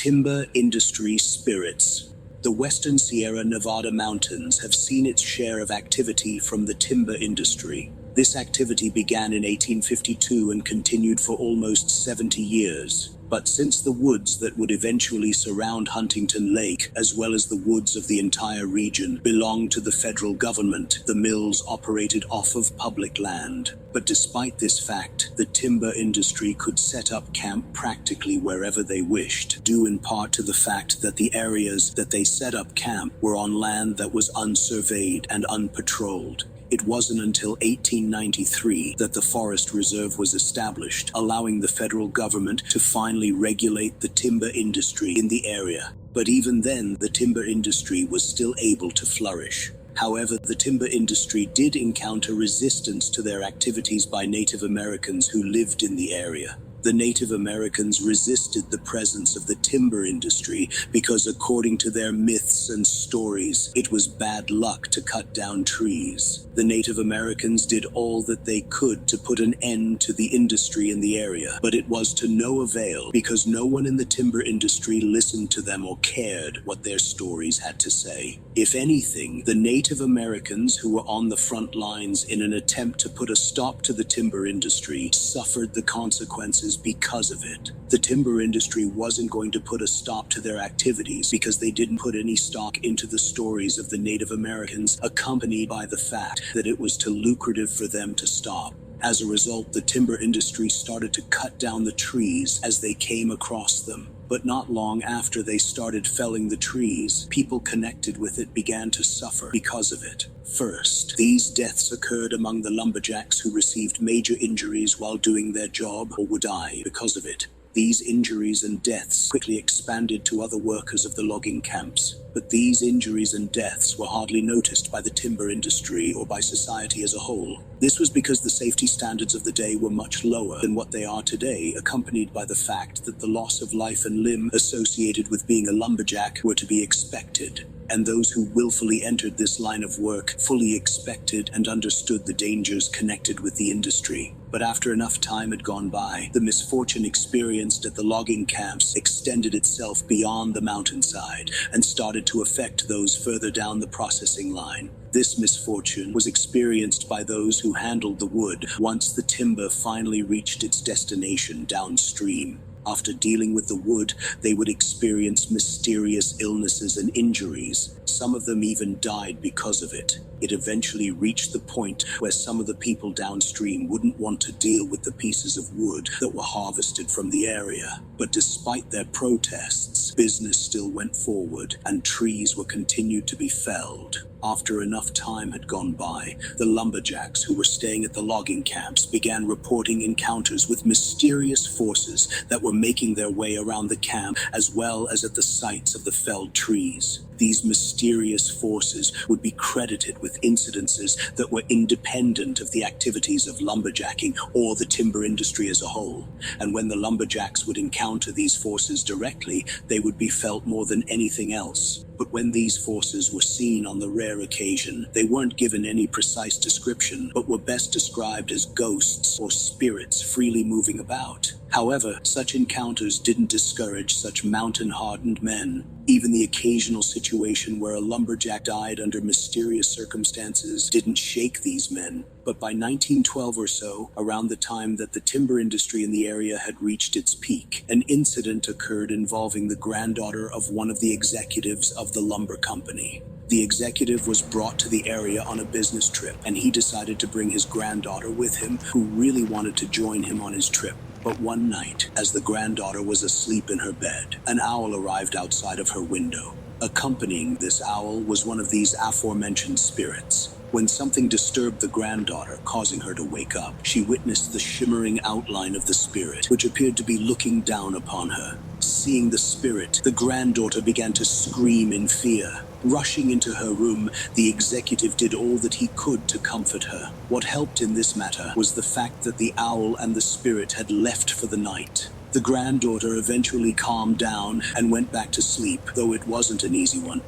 Timber industry spirits. The Western Sierra Nevada mountains have seen its share of activity from the timber industry. This activity began in 1852 and continued for almost 70 years. But since the woods that would eventually surround Huntington Lake, as well as the woods of the entire region, belonged to the federal government, the mills operated off of public land. But despite this fact, the timber industry could set up camp practically wherever they wished, due in part to the fact that the areas that they set up camp were on land that was unsurveyed and unpatrolled. It wasn't until 1893 that the Forest Reserve was established, allowing the federal government to finally regulate the timber industry in the area. But even then, the timber industry was still able to flourish. However, the timber industry did encounter resistance to their activities by Native Americans who lived in the area. The Native Americans resisted the presence of the timber industry because, according to their myths and stories, it was bad luck to cut down trees. The Native Americans did all that they could to put an end to the industry in the area, but it was to no avail because no one in the timber industry listened to them or cared what their stories had to say. If anything, the Native Americans who were on the front lines in an attempt to put a stop to the timber industry suffered the consequences because of it. The timber industry wasn't going to put a stop to their activities because they didn't put any stock into the stories of the Native Americans, accompanied by the fact that it was too lucrative for them to stop. As a result, the timber industry started to cut down the trees as they came across them. But not long after they started felling the trees, people connected with it began to suffer because of it. First, these deaths occurred among the lumberjacks who received major injuries while doing their job or would die because of it. These injuries and deaths quickly expanded to other workers of the logging camps. But these injuries and deaths were hardly noticed by the timber industry or by society as a whole. This was because the safety standards of the day were much lower than what they are today, accompanied by the fact that the loss of life and limb associated with being a lumberjack were to be expected. And those who willfully entered this line of work fully expected and understood the dangers connected with the industry. But after enough time had gone by, the misfortune experienced at the logging camps extended itself beyond the mountainside and started to affect those further down the processing line. This misfortune was experienced by those who handled the wood once the timber finally reached its destination downstream. After dealing with the wood, they would experience mysterious illnesses and injuries. Some of them even died because of it. It eventually reached the point where some of the people downstream wouldn't want to deal with the pieces of wood that were harvested from the area. But despite their protests, business still went forward and trees were continued to be felled. After enough time had gone by, the lumberjacks who were staying at the logging camps began reporting encounters with mysterious forces that were making their way around the camp as well as at the sites of the felled trees. These mysterious forces would be credited with incidences that were independent of the activities of lumberjacking or the timber industry as a whole. And when the lumberjacks would encounter these forces directly, they would be felt more than anything else. But when these forces were seen on the rare occasion, they weren't given any precise description, but were best described as ghosts or spirits freely moving about. However, such encounters didn't discourage such mountain-hardened men. Even the occasional situation where a lumberjack died under mysterious circumstances didn't shake these men. But by 1912 or so, around the time that the timber industry in the area had reached its peak, an incident occurred involving the granddaughter of one of the executives of the lumber company. The executive was brought to the area on a business trip, and he decided to bring his granddaughter with him, who really wanted to join him on his trip. But one night, as the granddaughter was asleep in her bed, an owl arrived outside of her window. Accompanying this owl was one of these aforementioned spirits. When something disturbed the granddaughter, causing her to wake up, she witnessed the shimmering outline of the spirit, which appeared to be looking down upon her. Seeing the spirit, the granddaughter began to scream in fear. Rushing into her room, the executive did all that he could to comfort her. What helped in this matter was the fact that the owl and the spirit had left for the night. The granddaughter eventually calmed down and went back to sleep, though it wasn't an easy one.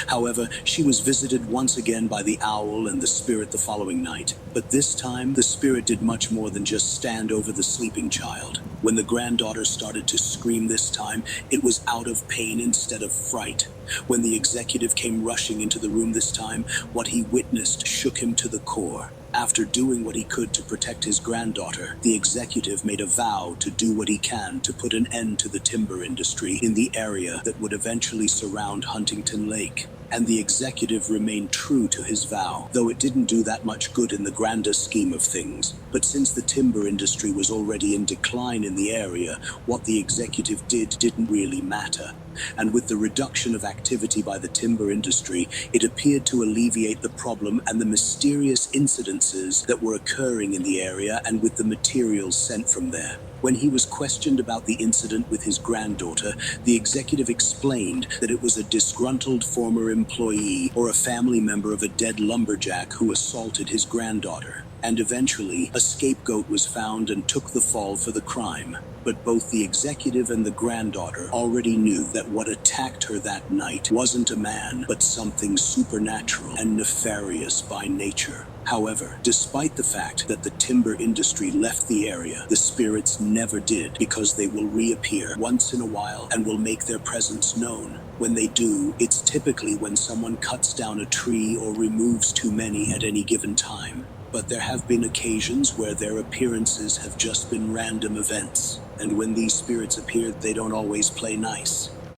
However, she was visited once again by the owl and the spirit the following night. But this time, the spirit did much more than just stand over the sleeping child. When the granddaughter started to scream this time, it was out of pain instead of fright. When the executive came rushing into the room this time, what he witnessed shook him to the core. After doing what he could to protect his granddaughter, the executive made a vow to do what he can to put an end to the timber industry in the area that would eventually surround Huntington Lake. And the executive remained true to his vow, though it didn't do that much good in the grander scheme of things. But since the timber industry was already in decline in the area, what the executive did didn't really matter. And with the reduction of activity by the timber industry, it appeared to alleviate the problem and the mysterious incidences that were occurring in the area and with the materials sent from there. When he was questioned about the incident with his granddaughter, the executive explained that it was a disgruntled former employee or a family member of a dead lumberjack who assaulted his granddaughter. And eventually, a scapegoat was found and took the fall for the crime. But both the executive and the granddaughter already knew that what attacked her that night wasn't a man, but something supernatural and nefarious by nature. However, despite the fact that the timber industry left the area, the spirits never did, because they will reappear once in a while and will make their presence known. When they do, it's typically when someone cuts down a tree or removes too many at any given time. But there have been occasions where their appearances have just been random events, and when these spirits appear, they don't always play nice.